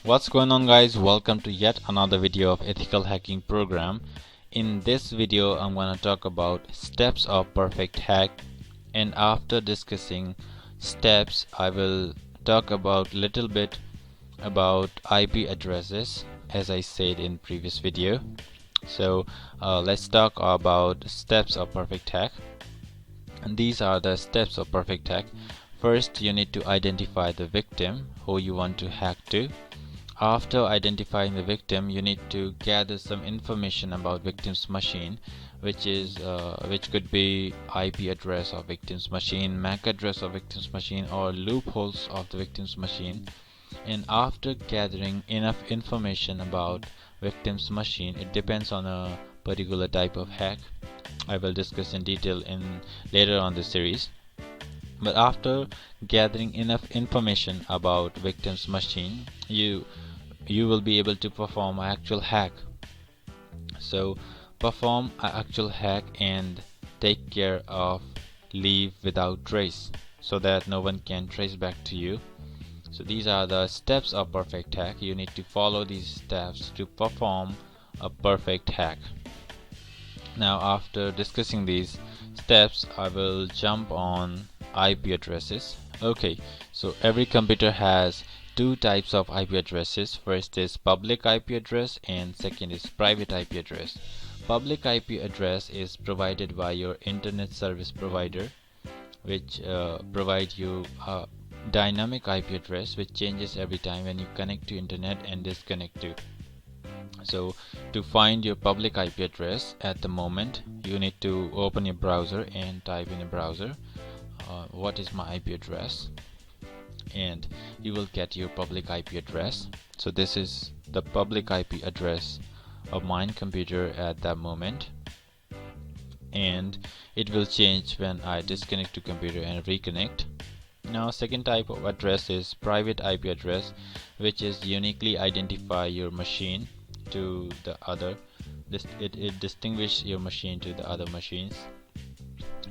What's going on, guys? Welcome to yet another video of ethical hacking program. In this video I'm going to talk about steps of perfect hack, and after discussing steps I will talk about little bit about IP addresses as I said in previous video. So let's talk about steps of perfect hack, and these are the steps of perfect hack. First, you need to identify the victim who you want to hack to. After identifying the victim, you need to gather some information about victim's machine, which could be IP address of victim's machine, MAC address of victim's machine, or loopholes of the victim's machine. And after gathering enough information about victim's machine, it depends on a particular type of hack. I will discuss in detail in later on this series. But after gathering enough information about victim's machine, you will be able to perform an actual hack. So perform an actual hack and take care of leave without trace, so that no one can trace back to you. So these are the steps of perfect hack. You need to follow these steps to perform a perfect hack. Now, after discussing these steps, I will jump on IP addresses. Okay, so every computer has two types of IP addresses. First is public IP address and second is private IP address. Public IP address is provided by your internet service provider, which provide you a dynamic IP address which changes every time when you connect to internet and disconnect to. So to find your public IP address at the moment, you need to open your browser and type in a browser what is my IP address, and you will get your public IP address. So this is the public IP address of my computer at that moment, and it will change when I disconnect to computer and reconnect. Now, second type of address is private IP address, which is uniquely identify your machine to the other. It distinguishes your machine to the other machines,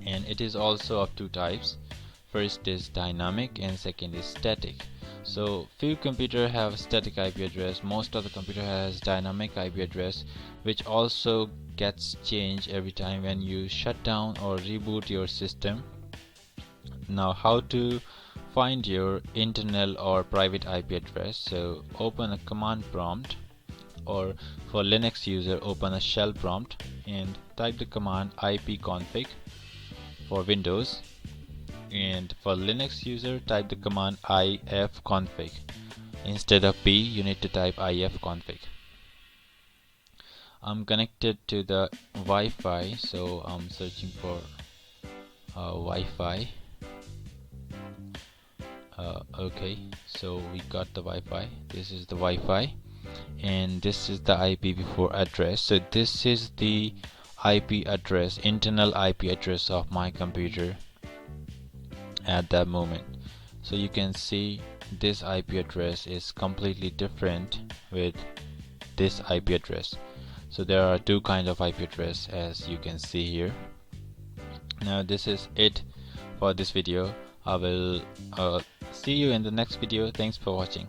and it is also of two types. First is dynamic and second is static. So few computer have static IP address. Most of the computer has dynamic IP address, which also gets changed every time when you shut down or reboot your system. Now, how to find your internal or private IP address? So open a command prompt, or for Linux user open a shell prompt and type the command ipconfig for Windows, and for Linux user type the command ifconfig. Instead of p, you need to type ifconfig. I'm connected to the Wi-Fi, so I'm searching for Wi-Fi. Okay, so we got the Wi-Fi. This is the Wi-Fi, and this is the IP before address. So this is the IP address, internal IP address of my computer at that moment. So you can see this IP address is completely different with this IP address. So there are two kinds of IP address, as you can see here. Now, this is it for this video. I will see you in the next video. Thanks for watching.